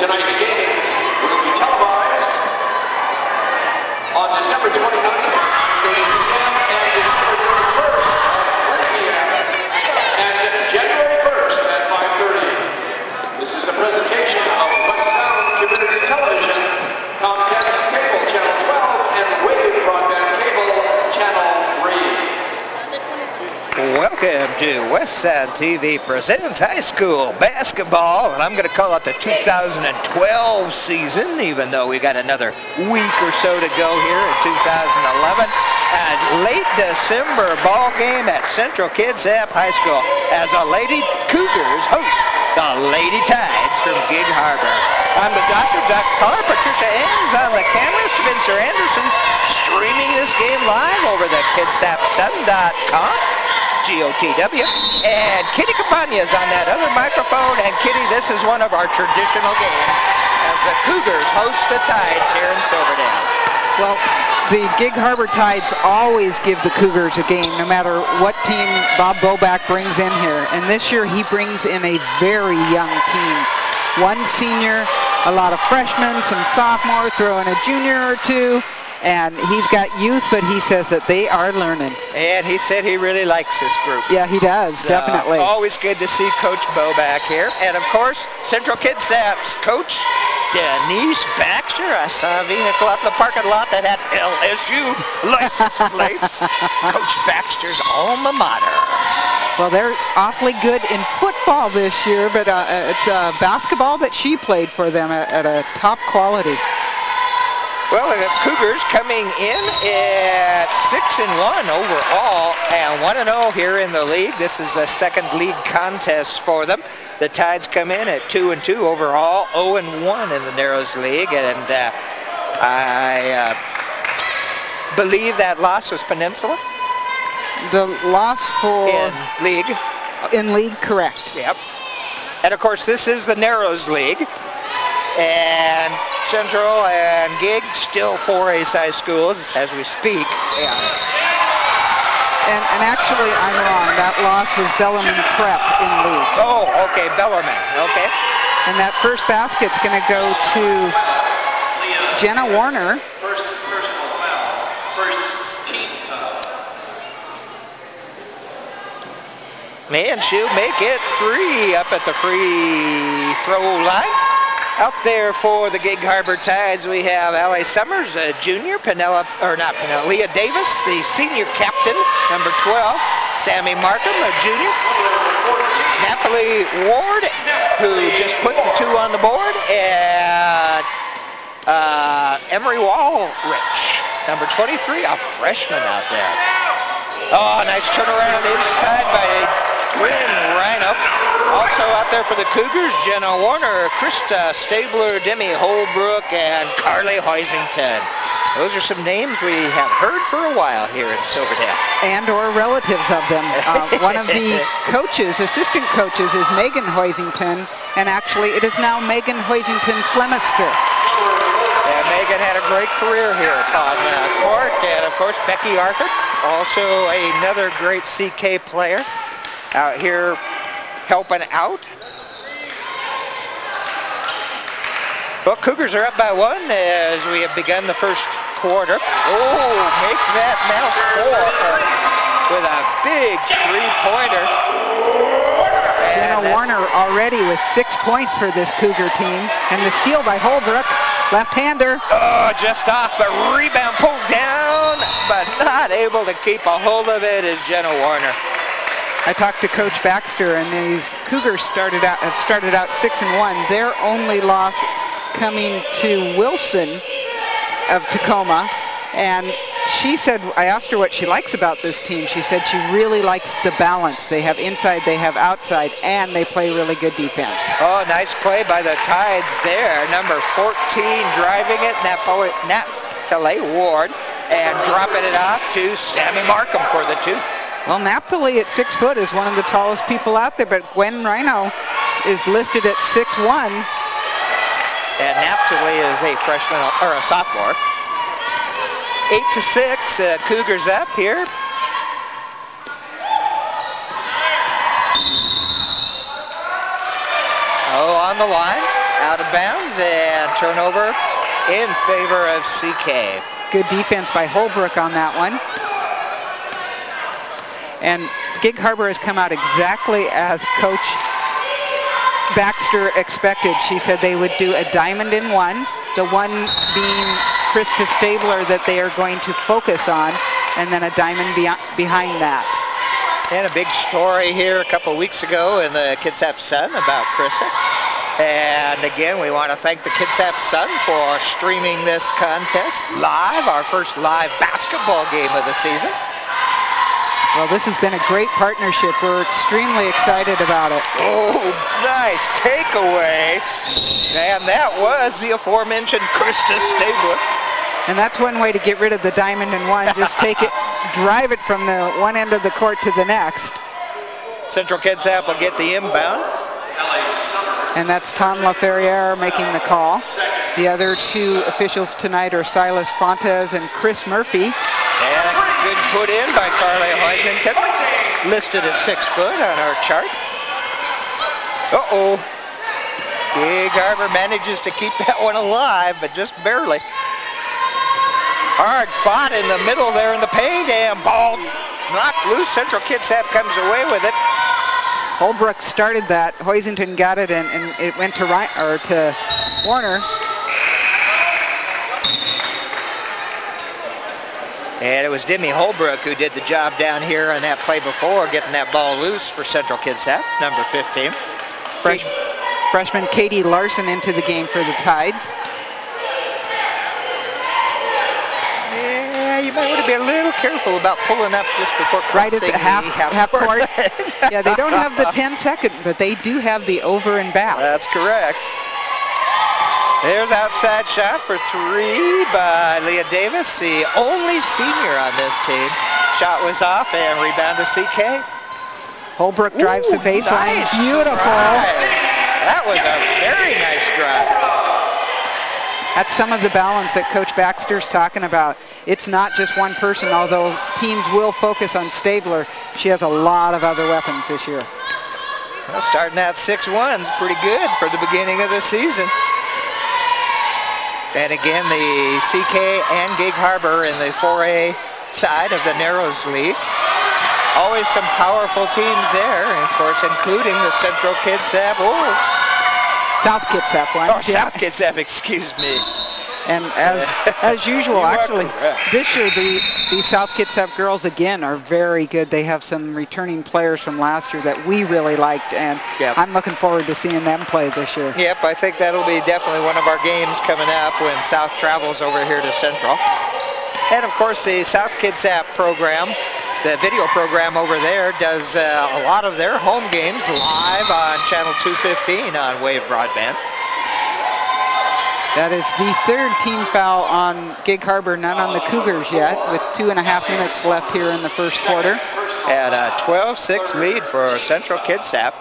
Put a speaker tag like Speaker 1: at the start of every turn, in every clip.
Speaker 1: Tonight's game will be televised on December 29th at 9:30 p.m. and December 31st at 3 p.m. and January 1st at 5:30. This is a presentation of West Sound Community Television, Comcast Cable Channel 12, and Wave Broadband Cable Channel 3.
Speaker 2: Welcome to West Sound TV presents high school basketball, and I'm going to call it the 2012 season, even though we got another week or so to go here in 2011. And late December ball game at Central Kitsap High School as the Lady Cougars host the Lady Tides from Gig Harbor. I'm the Dr. Duck Caller. Patricia Ames on the camera. Spencer Anderson's streaming this game live over the KitsapSun.com. GOTW, and Kitty Campagna's on that other microphone. And Kitty, this is one of our traditional games as the Cougars host the Tides here in Silverdale.
Speaker 3: Well, the Gig Harbor Tides always give the Cougars a game, no matter what team Bob Boback brings in here. And this year he brings in a very young team. One senior, a lot of freshmen, some sophomore, throw in a junior or two. And he's got youth, but he says that they are learning.
Speaker 2: And he said he really likes this group.
Speaker 3: Yeah, he does, definitely.
Speaker 2: Always good to see Coach Bo back here. And of course, Central Kitsap's coach, Denise Baxter. I saw a vehicle out in the parking lot that had LSU license plates. Coach Baxter's alma mater.
Speaker 3: Well, they're awfully good in football this year, but it's basketball that she played for them at a top quality.
Speaker 2: Well, the Cougars coming in at 6-1 overall and 1-0 here in the league. This is the second league contest for them. The Tides come in at 2-2 overall, 0-1 in the Narrows League, and I believe that loss was Peninsula.
Speaker 3: The loss for
Speaker 2: in league,
Speaker 3: correct.
Speaker 2: Yep. And of course, this is the Narrows League. And Central and Gig still 4A size schools as we speak. Yeah.
Speaker 3: And actually, I'm wrong. That loss was Bellarmine Prep in league.
Speaker 2: Oh, okay, Bellarmine. Okay.
Speaker 3: And that first basket's going to go to Jenna Warner.
Speaker 1: First personal foul. First team foul.
Speaker 2: Man, she'll make it 3 up at the free throw line. Out there for the Gig Harbor Tides, we have Allie Summers, a junior, Leah Davis, the senior captain, number 12, Sammy Markham, a junior, Nathalie Ward, who just put the 2 on the board, and Emery Walrich, number 23, a freshman out there. Oh, nice turnaround inside by Quinn Rhino. Also out there for the Cougars, Jenna Warner, Krista Stabler, Demi Holbrook, and Carly Hoisington. Those are some names we have heard for a while here in Silverdale.
Speaker 3: And or relatives of them. One of the coaches, assistant coaches, is Megan Hoisington, and actually it is now Megan Hoisington Flemister.
Speaker 2: Yeah, Megan had a great career here on the court, and of course Becky Arthur, also another great CK player out here helping out. Well, Cougars are up by 1 as we have begun the first quarter. Oh, make that now 4 with a big 3-pointer.
Speaker 3: Jenna Warner already with 6 points for this Cougar team. And the steal by Holbrook, left-hander.
Speaker 2: Oh, just off the rebound, pulled down, but not able to keep a hold of it is Jenna Warner.
Speaker 3: I talked to Coach Baxter, and these Cougars have started out 6-1. Their only loss coming to Wilson of Tacoma, and she said, I asked her what she likes about this team. She said she really likes the balance. They have inside, they have outside, and they play really good defense.
Speaker 2: Oh, nice play by the Tides there. Number 14 driving it, Naphtali Ward, and dropping it off to Sammy Markham for the 2.
Speaker 3: Well, Naphtali at 6 foot is one of the tallest people out there, but Gwen Rhino is listed at 6'1".
Speaker 2: And Naphtali is a freshman, or a sophomore. 8-6, Cougars up here. Oh, on the line. Out of bounds and turnover in favor of CK.
Speaker 3: Good defense by Holbrook on that one. And Gig Harbor has come out exactly as Coach Baxter expected. She said they would do a diamond in one, the one being Krista Stabler that they are going to focus on, and then a diamond behind that.
Speaker 2: And a big story here a couple weeks ago in the Kitsap Sun about Krista. And again, we want to thank the Kitsap Sun for streaming this contest live, our first live basketball game of the season.
Speaker 3: Well, this has been a great partnership. We're extremely excited about it.
Speaker 2: Oh, nice takeaway. And that was the aforementioned Krista Stabler.
Speaker 3: And that's one way to get rid of the diamond in one. Just take it, drive it from the one end of the court to the next.
Speaker 2: Central Kitsap will get the inbound.
Speaker 3: And that's Tom LaFerriere making the call. The other two officials tonight are Silas Fontes and Chris Murphy.
Speaker 2: And a good put in by Carly Hoisington, listed at 6 foot on our chart. Uh-oh. Gig Harbor manages to keep that one alive, but just barely. Hard fought in the middle there in the paint, and ball knocked loose. Central Kitsap comes away with it.
Speaker 3: Holbrook started that. Hoisington got it, and it went to Warner.
Speaker 2: And it was Demi Holbrook who did the job down here on that play before, getting that ball loose for Central Kitsap, number 15.
Speaker 3: Freshman Katie Larson into the game for the Tides.
Speaker 2: Yeah, you might want to be a little careful about pulling up just before
Speaker 3: right
Speaker 2: crossing
Speaker 3: at the half court. Yeah, they don't have the 10-second, but they do have the over and back.
Speaker 2: That's correct. There's outside shot for 3 by Leah Davis, the only senior on this team. Shot was off and rebound to CK.
Speaker 3: Holbrook drives the baseline.
Speaker 2: Nice
Speaker 3: Beautiful.
Speaker 2: Drive. That was a very nice drive.
Speaker 3: That's some of the balance that Coach Baxter's talking about. It's not just one person, although teams will focus on Stabler. She has a lot of other weapons this year.
Speaker 2: Well, starting out 6-1 is pretty good for the beginning of the season. And again, the CK and Gig Harbor in the 4A side of the Narrows League. Always some powerful teams there, and of course, including the Central Kitsap Wolves.
Speaker 3: South Kitsap one.
Speaker 2: Oh, South Kitsap, excuse me.
Speaker 3: And as usual, actually, this year the South Kitsap girls again are very good. They have some returning players from last year that we really liked, and I'm looking forward to seeing them play this year.
Speaker 2: Yep, I think that'll be definitely one of our games coming up when South travels over here to Central. And of course, the South Kitsap program, the video program over there, does a lot of their home games live on channel 215 on Wave Broadband.
Speaker 3: That is the 3rd team foul on Gig Harbor, none on the Cougars yet, with 2.5 minutes left here in the first quarter.
Speaker 2: At a 12-6 lead for Central Kitsap.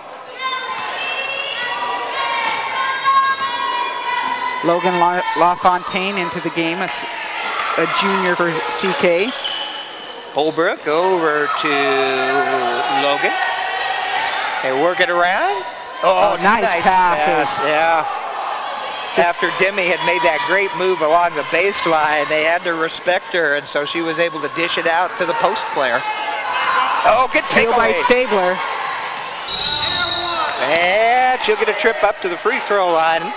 Speaker 3: Logan LaFontaine into the game, a junior for CK.
Speaker 2: Holbrook over to Logan. They work it around.
Speaker 3: Oh, nice passes.
Speaker 2: Pass. Yeah. After Demi had made that great move along the baseline, they had to respect her, and so she was able to dish it out to the post player. Oh, good
Speaker 3: steal by Stabler.
Speaker 2: And she'll get a trip up to the free throw line.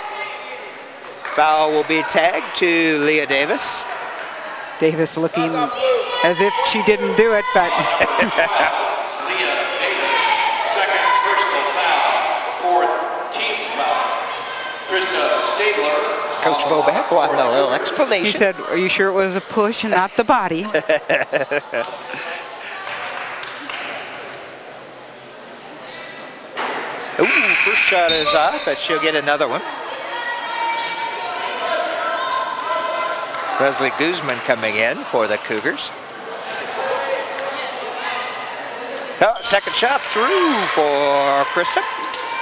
Speaker 2: Foul will be tagged to Leah Davis.
Speaker 3: Davis looking as if she didn't do it, but...
Speaker 1: Leah Davis, second personal foul, 4th team foul. Krista Stabler.
Speaker 2: Coach Boback wanted a little explanation.
Speaker 3: He said, are you sure it was a push and not the body?
Speaker 2: Ooh, first shot is off, but she'll get another one. Leslie Guzman coming in for the Cougars. Oh, second shot through for Krista.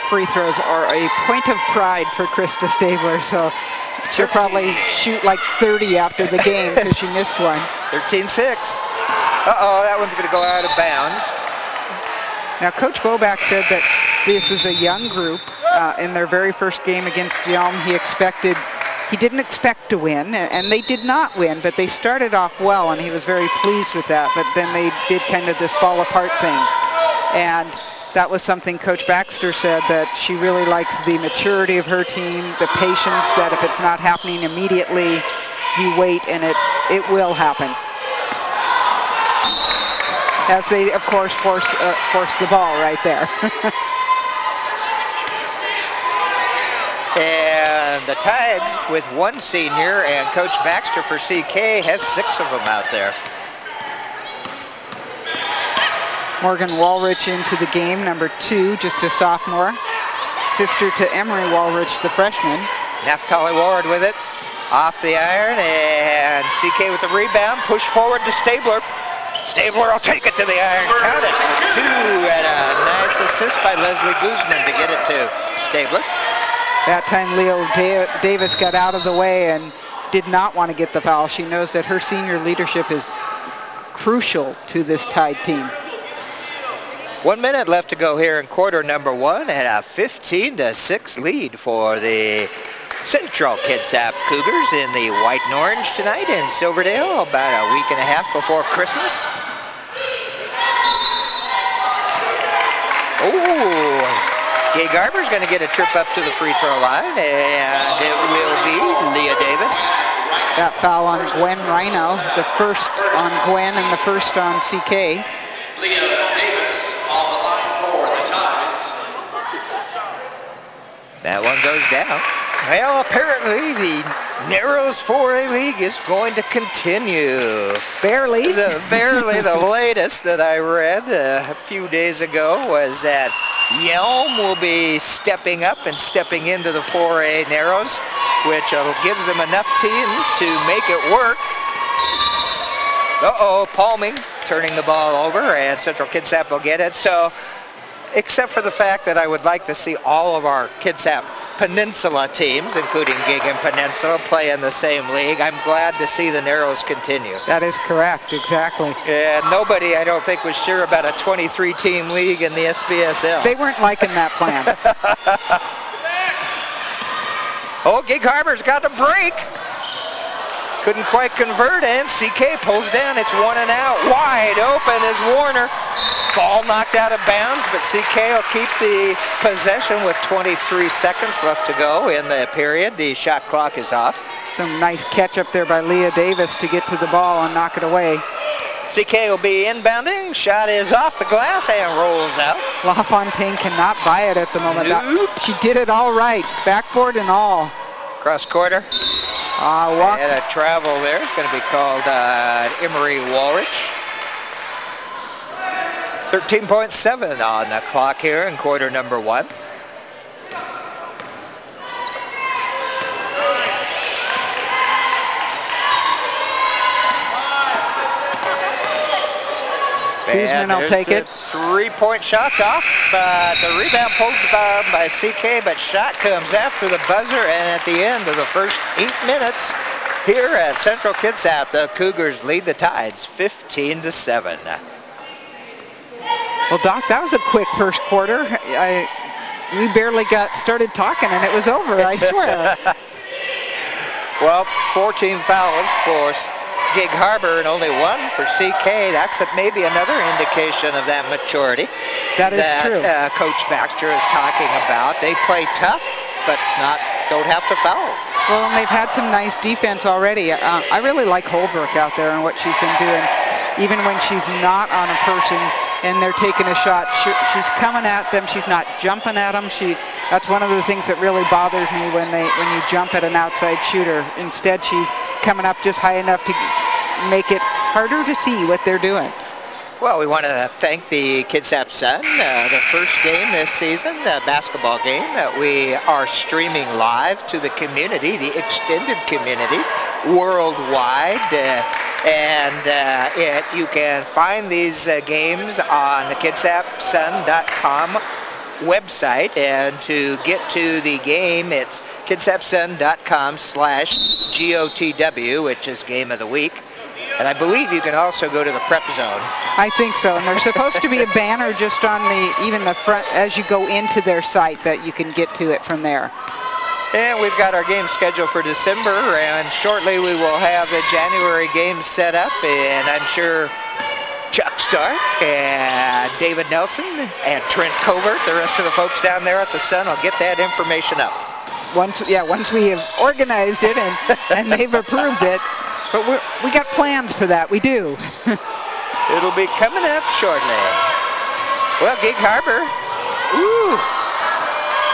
Speaker 3: Free throws are a point of pride for Krista Stabler, so she'll probably shoot like 30 after the game because she missed one.
Speaker 2: 13-6. Uh-oh, that one's going to go out of bounds.
Speaker 3: Now, Coach Boback said that this is a young group in their very first game against Yelm. He didn't expect to win, and they did not win, but they started off well, and he was very pleased with that. But then they did kind of this fall apart thing, and that was something Coach Baxter said, that she really likes the maturity of her team, the patience, that if it's not happening immediately, you wait and it will happen. As they, of course, force the ball right there.
Speaker 2: And the Tides with one senior, and Coach Baxter for CK has 6 of them out there.
Speaker 3: Morgan Walrich into the game, number 2, just a sophomore. Sister to Emery Walrich, the freshman.
Speaker 2: Naftali Ward with it, off the iron, and CK with the rebound, push forward to Stabler. Stabler will take it to the iron, count it. 2, and a nice assist by Leslie Guzman to get it to Stabler.
Speaker 3: That time Leo Davis got out of the way and did not want to get the foul. She knows that her senior leadership is crucial to this Tide team.
Speaker 2: 1 minute left to go here in quarter number 1, and a 15-6 lead for the Central Kitsap Cougars in the white and orange tonight in Silverdale, about a week and a half before Christmas. Oh, Gay Garber's going to get a trip up to the free throw line, and it will be Leah Davis.
Speaker 3: That foul on Gwen Rhino, the first on Gwen and the first on CK.
Speaker 1: Leah Davis on the line for the Tides.
Speaker 2: That one goes down. Well, apparently the Narrows 4A League is going to continue.
Speaker 3: Barely.
Speaker 2: Barely the latest that I read a few days ago was that Yelm will be stepping up and stepping into the 4A Narrows, which gives them enough teams to make it work. Uh-oh, Palming turning the ball over, and Central Kitsap will get it. So, except for the fact that I would like to see all of our Kitsap Peninsula teams, including Gig and Peninsula, play in the same league, I'm glad to see the Narrows continue.
Speaker 3: That is correct, exactly.
Speaker 2: And nobody, I don't think, was sure about a 23-team league in the SPSL.
Speaker 3: They weren't liking that plan.
Speaker 2: Oh, Gig Harbor's got the break. Couldn't quite convert, and CK pulls down. It's 1 and out. Wide open is Warner. Ball knocked out of bounds, but CK will keep the possession with 23 seconds left to go in the period. The shot clock is off.
Speaker 3: Some nice catch up there by Leah Davis to get to the ball and knock it away.
Speaker 2: CK will be inbounding. Shot is off the glass and rolls out.
Speaker 3: LaFontaine cannot buy it at the moment.
Speaker 2: Nope.
Speaker 3: She did it all right, backboard and all.
Speaker 2: Cross quarter.
Speaker 3: Walk.
Speaker 2: And a travel there. It's going to be called Emery Walrich. 13.7 on the clock here in quarter number 1.
Speaker 3: Guzman will take it.
Speaker 2: 3-point shots off, but the rebound pulled down by CK, but shot comes after the buzzer, and at the end of the first 8 minutes here at Central Kitsap, the Cougars lead the Tides 15-7.
Speaker 3: Well, Doc, that was a quick first quarter. We barely got started talking, and it was over, I swear.
Speaker 2: Well, 14 fouls for Gig Harbor and only 1 for CK. That's maybe another indication of that maturity.
Speaker 3: That is true.
Speaker 2: Coach Baxter is talking about. They play tough, but don't have to foul.
Speaker 3: Well, and they've had some nice defense already. I really like Holbrook out there and what she's been doing. Even when she's not on a person and they're taking a shot, she's coming at them. She's not jumping at them. That's one of the things that really bothers me when you jump at an outside shooter. Instead, she's coming up just high enough to make it harder to see what they're doing.
Speaker 2: Well, we want to thank the Kitsap Sun, the first game this season, the basketball game that we are streaming live to the community, the extended community, worldwide. You can find these games on the kitsapsun.com website, and to get to the game, it's kitsapsun.com/GOTW, which is Game of the Week. And I believe you can also go to the prep zone.
Speaker 3: I think so. And there's supposed to be a banner just on even the front as you go into their site that you can get to it from there.
Speaker 2: And we've got our game scheduled for December, and shortly we will have the January games set up, and I'm sure Chuck Stark and David Nelson and Trent Covert, the rest of the folks down there at the Sun, will get that information up.
Speaker 3: Once we have organized it and they've approved it, but we got plans for that. We do.
Speaker 2: It'll be coming up shortly. Well, Gig Harbor, ooh,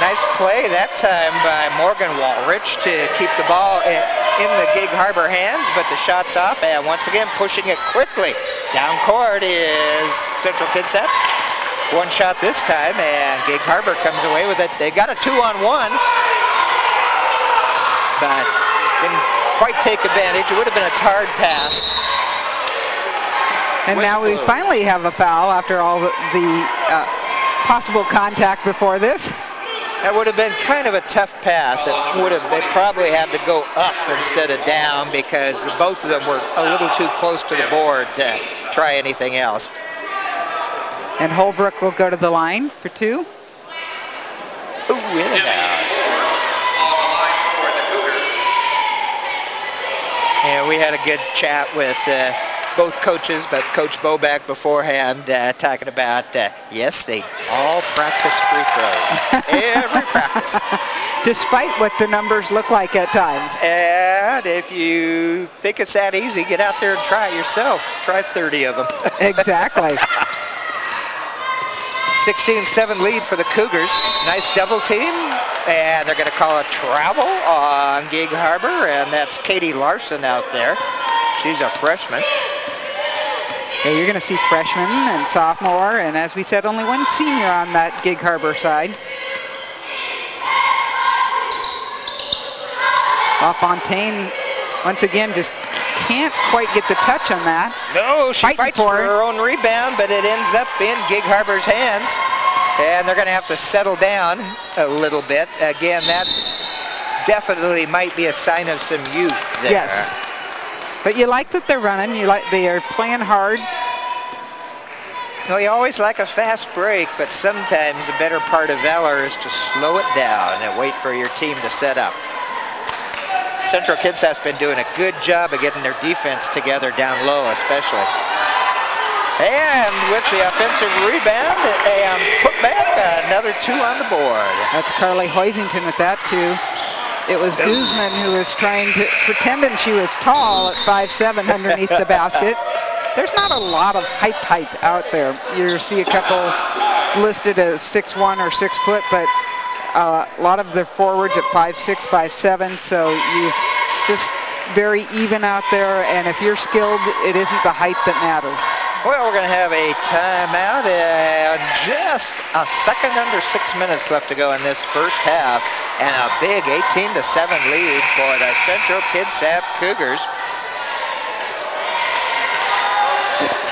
Speaker 2: nice play that time by Morgan Walrich to keep the ball in the Gig Harbor hands, but the shot's off, and once again pushing it quickly. Down court is Central Kitsap. One shot this time, and Gig Harbor comes away with it. They got a 2-on-1, but didn't quite take advantage. It would have been a tarred pass.
Speaker 3: And now we finally have a foul after all the possible contact before this.
Speaker 2: That would have been kind of a tough pass. They probably had to go up instead of down because both of them were a little too close to the board to try anything else.
Speaker 3: And Holbrook will go to the line for 2.
Speaker 2: Ooh, in and out. And we had a good chat with both coaches, but Coach Boback beforehand talking about, yes, they all practice free throws. Every practice.
Speaker 3: Despite what the numbers look like at times.
Speaker 2: And if you think it's that easy, get out there and try it yourself. Try 30 of them.
Speaker 3: Exactly.
Speaker 2: 16-7 lead for the Cougars. Nice double team. And they're going to call a travel on Gig Harbor, and that's Katie Larson out there. She's a freshman.
Speaker 3: Yeah, you're going to see freshmen and sophomore, and as we said, only one senior on that Gig Harbor side. LaFontaine, once again, just can't quite get the touch on that.
Speaker 2: No, she fights for her own rebound, but it ends up in Gig Harbor's hands. And they're going to have to settle down a little bit. Again, that definitely might be a sign of some youth there.
Speaker 3: Yes. But you like that they're running. They are playing hard.
Speaker 2: Well, you always like a fast break, but sometimes the better part of valor is to slow it down and wait for your team to set up. Central Kitsap's been doing a good job of getting their defense together down low, especially. And with the offensive rebound and put back, another 2 on the board.
Speaker 3: That's Carly Hoisington with that 2. It was Guzman who was trying to, pretending she was tall at 5'7" underneath the basket. There's not a lot of height type out there. You see a couple listed as 6'1" or 6 foot, but a lot of the forwards at 5'6", 5'7", so you just very even out there, and if you're skilled, it isn't the height that matters.
Speaker 2: Well, we're going to have a timeout and just a second under 6 minutes left to go in this first half, and a big 18-7 lead for the Central Kitsap Cougars.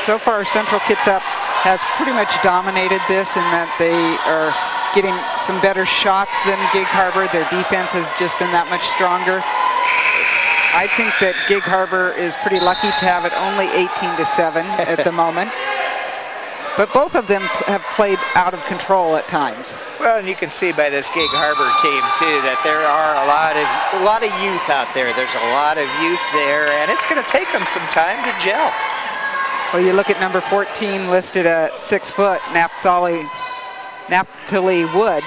Speaker 3: So far, Central Kitsap has pretty much dominated this in that they are getting some better shots than Gig Harbor. Their defense has just been that much stronger. I think that Gig Harbor is pretty lucky to have it only 18-7 at the moment. But both of them have played out of control at times.
Speaker 2: Well, and you can see by this Gig Harbor team, too, that there are a lot of youth out there. There's a lot of youth there, and it's going to take them some time to gel.
Speaker 3: Well, you look at number 14 listed at 6 foot, Naphtali Ward.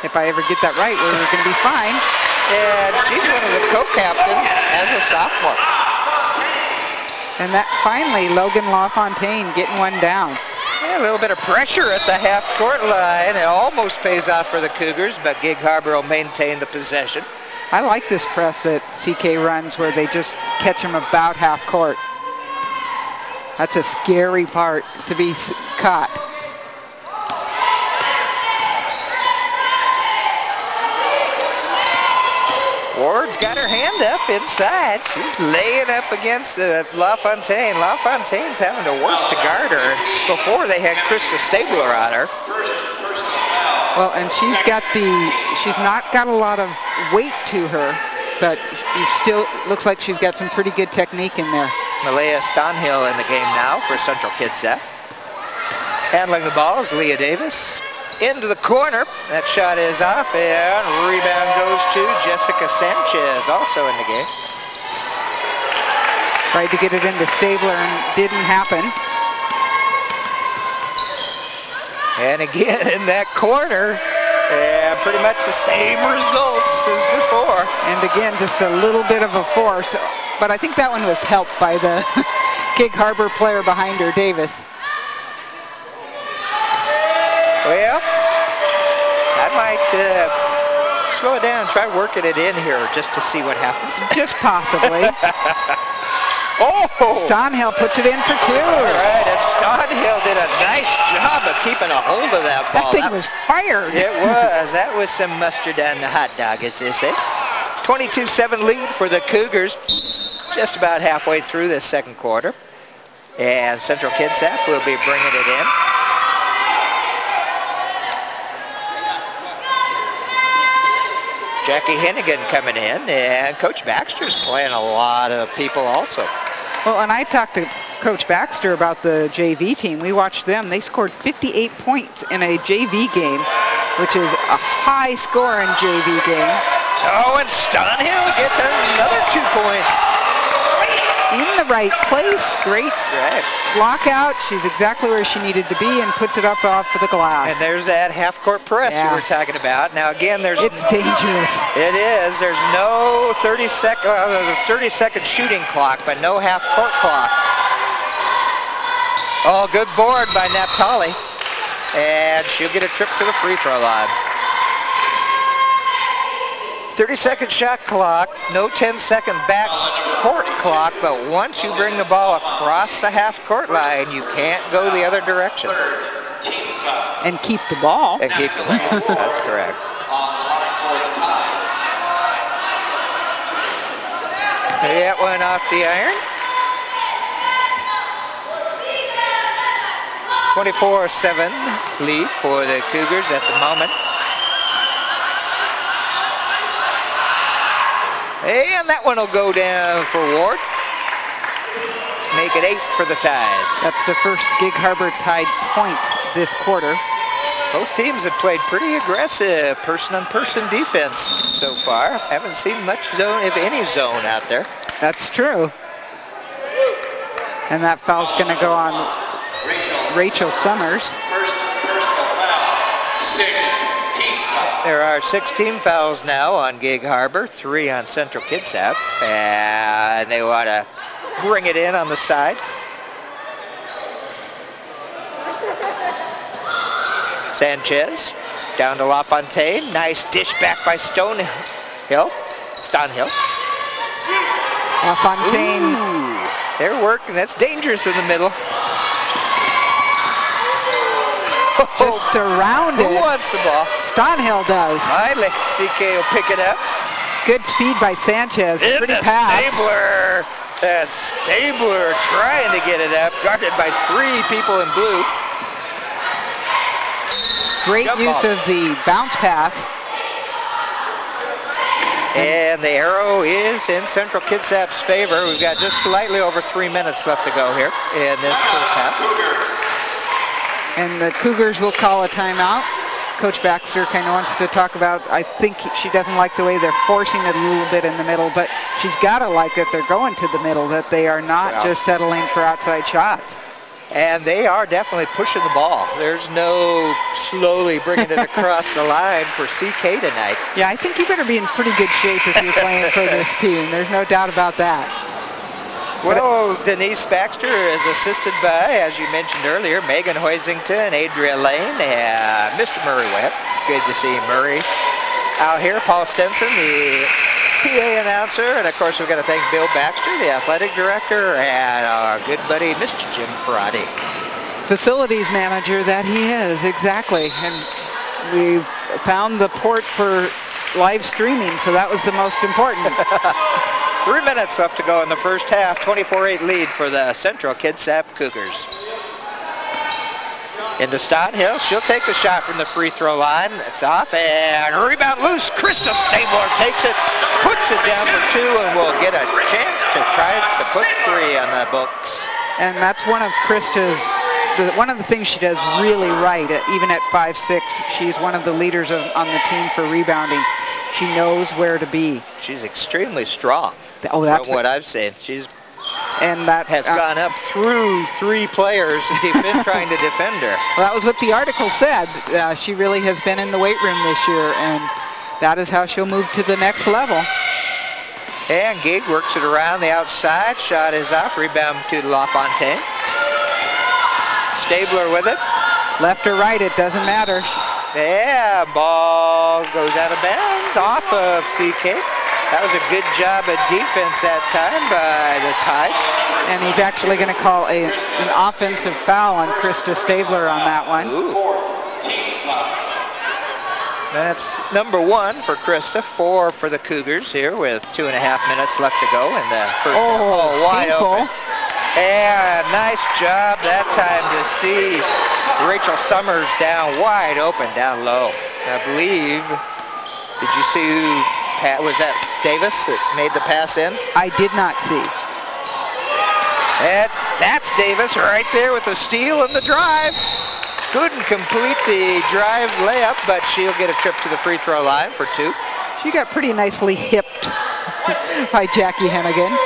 Speaker 3: If I ever get that right, we're going to be fine.
Speaker 2: And she's one of the co-captains as a sophomore.
Speaker 3: And that finally, Logan LaFontaine getting one down.
Speaker 2: Yeah, a little bit of pressure at the half-court line. It almost pays off for the Cougars, but Gig Harbor will maintain the possession.
Speaker 3: I like this press that CK runs where they just catch them about half-court. That's a scary part to be caught.
Speaker 2: Ward's got her hand up inside. She's laying up against LaFontaine. LaFontaine's having to work to guard her before they had Krista Stabler on her.
Speaker 3: Well, and she's not got a lot of weight to her, but it still looks like she's got some pretty good technique in there.
Speaker 2: Malaya Stonehill in the game now for Central Kitsap. Handling the ball is Leah Davis. Into the corner. That shot is off, and rebound goes to Jessica Sanchez, also in the game.
Speaker 3: Tried to get it into Stabler and didn't happen.
Speaker 2: And again in that corner, and pretty much the same results as before.
Speaker 3: And again, just a little bit of a force. But I think that one was helped by the Gig Harbor player behind her, Davis.
Speaker 2: Well, I might slow it down, try working it in here just to see what happens.
Speaker 3: Just possibly.
Speaker 2: Oh!
Speaker 3: Stonehill puts it in for two.
Speaker 2: All right, and Stonehill did a nice job of keeping a hold of that ball.
Speaker 3: That thing was fired.
Speaker 2: It was. That was some mustard on the hot dog, as they say. 22-7 lead for the Cougars. Just about halfway through this second quarter. And Central Kitsap will be bringing it in. Jackie Hennigan coming in, and Coach Baxter's playing a lot of people also.
Speaker 3: Well, and I talked to Coach Baxter about the JV team. We watched them. They scored 58 points in a JV game, which is a high score in JV game.
Speaker 2: Oh, and Stonehill gets another 2 points.
Speaker 3: In the right place. Great block out. She's exactly where she needed to be and puts it up off of the glass.
Speaker 2: And there's that half-court press you were talking about. Now, again,
Speaker 3: It's dangerous.
Speaker 2: It is. There's no 30-second shooting clock, but no half-court clock. Oh, good board by Naphtali. And she'll get a trip to the free throw line. 30-second shot clock, no 10-second back court clock, but once you bring the ball across the half-court line, you can't go the other direction.
Speaker 3: And keep the ball.
Speaker 2: And keep the ball. That's correct. That went off the iron. 24-7 lead for the Cougars at the moment. And that one will go down for Ward. Make it 8 for the Tides.
Speaker 3: That's the first Gig Harbor Tide point this quarter.
Speaker 2: Both teams have played pretty aggressive person-on-person defense so far. Haven't seen much zone, if any zone out there.
Speaker 3: That's true. And that foul's going to go on Rachel Summers.
Speaker 1: First personal foul, 6 team foul.
Speaker 2: There are 6 team fouls now on Gig Harbor, 3 on Central Kitsap, and they want to bring it in on the side. Sanchez down to LaFontaine. Nice dish back by Stonehill.
Speaker 3: LaFontaine.
Speaker 2: Ooh, they're working. That's dangerous in the middle.
Speaker 3: Just surrounded.
Speaker 2: Who wants the ball?
Speaker 3: Stonehill does.
Speaker 2: Finally, CK will pick it up.
Speaker 3: Good speed by Sanchez.
Speaker 2: In
Speaker 3: Pretty
Speaker 2: the
Speaker 3: pass.
Speaker 2: Stabler. That's Stabler trying to get it up. Guarded by 3 people in blue.
Speaker 3: Great use of the bounce pass.
Speaker 2: And the arrow is in Central Kitsap's favor. We've got just slightly over 3 minutes left to go here in this first half.
Speaker 3: And the Cougars will call a timeout. Coach Baxter kind of wants to talk about, I think she doesn't like the way they're forcing it a little bit in the middle, but she's got to like that they're going to the middle, that they are not just settling for outside shots.
Speaker 2: And they are definitely pushing the ball. There's no slowly bringing it across the line for CK tonight.
Speaker 3: Yeah, I think you better be in pretty good shape if you're playing for this team. There's no doubt about that.
Speaker 2: Well, Denise Baxter is assisted by, as you mentioned earlier, Megan Hoisington, Adria Lane, and Mr. Murray Webb. Good to see Murray out here. Paul Stenson, the PA announcer, and of course we've got to thank Bill Baxter, the athletic director, and our good buddy, Mr. Jim Ferrati. Facilities manager that he is, exactly. And we found the port for live streaming, so that was the most important. 3 minutes left to go in the first half. 24-8 lead for the Central Kitsap Cougars. Into Stonehill. She'll take the shot from the free throw line. It's off and rebound loose. Krista Stabler takes it, puts knocks it down for 2 and will get a chance to try to put 3 on the books.
Speaker 3: And that's one of Krista's, one of the things she does really right, even at 5'6". She's one of the leaders on the team for rebounding. She knows where to be.
Speaker 2: She's extremely strong.
Speaker 3: Oh, that's
Speaker 2: from what I've seen. She's
Speaker 3: and that
Speaker 2: has gone up through 3 players and trying to defend her.
Speaker 3: Well, that was what the article said. She really has been in the weight room this year, and that is how she'll move to the next level.
Speaker 2: And Gig works it around the outside. Shot is off. Rebound to LaFontaine. Stabler with it.
Speaker 3: Left or right, it doesn't matter.
Speaker 2: Yeah, ball goes out of bounds off of CK. That was a good job of defense that time by the Tides.
Speaker 3: And he's actually going to call an offensive foul on Krista Stabler on that one.
Speaker 2: Ooh. That's number 1 for Krista, 4 for the Cougars here with 2.5 minutes left to go in the first half. Oh, wide open. And nice job that time to see Rachel Summers down wide open, down low. I believe, did you see who, was that Davis that made the pass in?
Speaker 3: I did not see.
Speaker 2: And that's Davis right there with the steal and the drive. Couldn't complete the drive layup, but she'll get a trip to the free throw line for 2.
Speaker 3: She got pretty nicely hipped by Jackie Hennigan.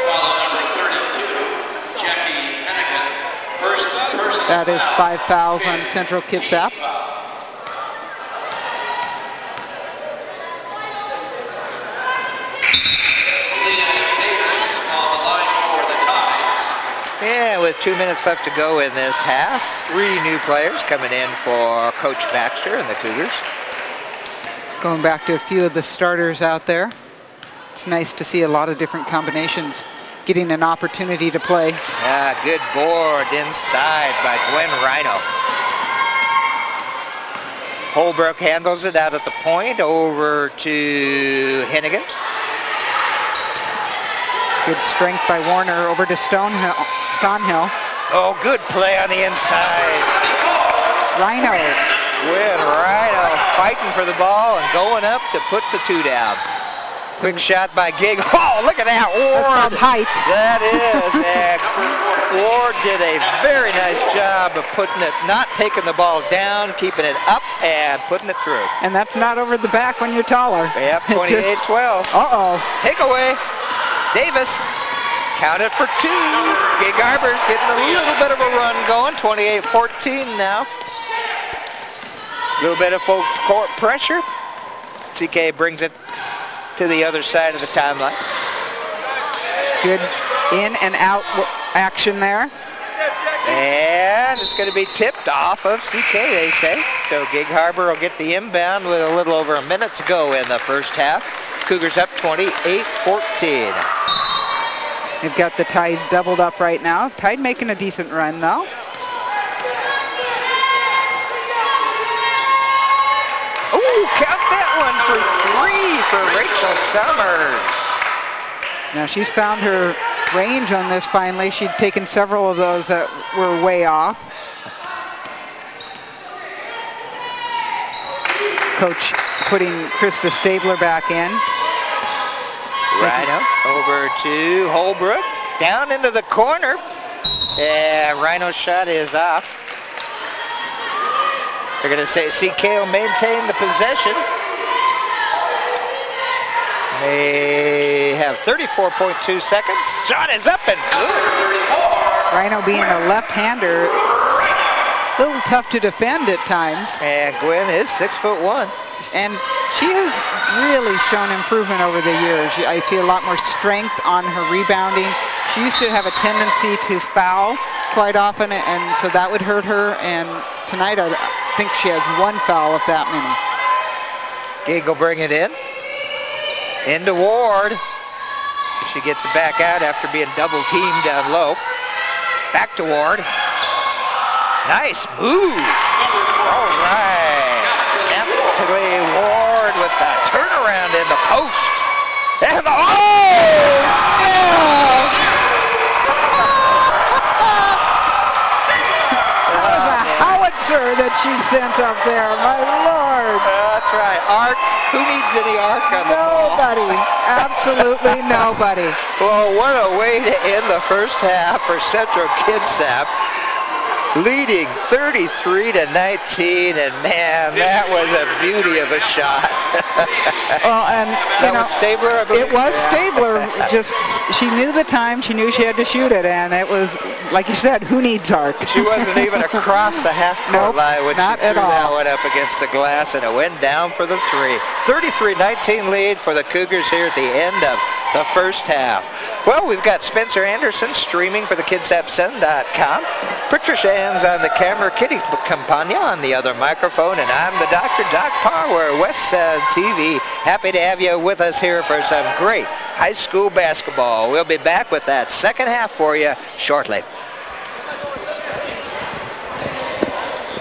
Speaker 3: That is 5 fouls on Central Kitsap.
Speaker 2: Yeah, with 2 minutes left to go in this half, 3 new players coming in for Coach Baxter and the Cougars.
Speaker 3: Going back to a few of the starters out there. It's nice to see a lot of different combinations getting an opportunity to play.
Speaker 2: Yeah, good board inside by Gwen Rhino. Holbrook handles it out at the point over to Hennigan.
Speaker 3: Good strength by Warner over to Stonehill.
Speaker 2: Oh, good play on the inside.
Speaker 3: Rhino.
Speaker 2: Gwen Rhino fighting for the ball and going up to put the 2 down. Quick shot by Gig. Oh, look at that, Ward.
Speaker 3: That's called height.
Speaker 2: That is. And Ward did a very nice job of putting it, not taking the ball down, keeping it up and putting it through.
Speaker 3: And that's not over the back when you're taller.
Speaker 2: Yep, 28-12.
Speaker 3: Uh-oh.
Speaker 2: Takeaway. Davis. Count it for 2. Gig Harbor's getting a little bit of a run going. 28-14 now. A little bit of full court pressure. CK brings it to the other side of the timeline.
Speaker 3: Good in and out action there.
Speaker 2: And it's going to be tipped off of CK, they say. So Gig Harbor will get the inbound with a little over a minute to go in the first half. Cougars up 28-14.
Speaker 3: They've got the Tide doubled up right now. Tide making a decent run though.
Speaker 2: Ooh, count that one for 3 for Rachel Summers.
Speaker 3: Now she's found her range on this finally. She'd taken several of those that were way off. Coach putting Krista Stabler back in.
Speaker 2: Rhino over to Holbrook. Down into the corner. And Rhino's shot is off. They're going to say CK will maintain the possession. They have 34.2 seconds. Shot is up and good.
Speaker 3: Rhino being a left-hander, a little tough to defend at times.
Speaker 2: And Gwen is 6'1".
Speaker 3: And she has really shown improvement over the years. I see a lot more strength on her rebounding. She used to have a tendency to foul quite often, and so that would hurt her. And tonight, I think she has 1 foul, if that many.
Speaker 2: Gig will bring it in. Into Ward. She gets it back out after being double teamed down low. Back to Ward. Nice move. All right. Anthony Ward with the turnaround in the post. And the
Speaker 3: That was a howitzer that she sent up there, my Lord.
Speaker 2: That's right. Art Who needs any arc on the ball?
Speaker 3: Nobody. Absolutely nobody.
Speaker 2: Well, what a way to end the first half for Central Kitsap. Leading 33-19, and man, that was a beauty of a shot.
Speaker 3: Well, and
Speaker 2: that was Stabler, I believe?
Speaker 3: It was Stabler. Just she knew the time. She knew she had to shoot it, and it was, like you said, who needs arc?
Speaker 2: She wasn't even across the half-court line when she threw that one up against the glass, and it went down for the three. 33-19 lead for the Cougars here at the end of the first half. Well, we've got Spencer Anderson streaming for the KitsapSun.com. Patricia Ann's on the camera, Kitty Campagna on the other microphone, and I'm the Dr. Doc Power, West TV. Happy to have you with us here for some great high school basketball. We'll be back with that second half for you shortly.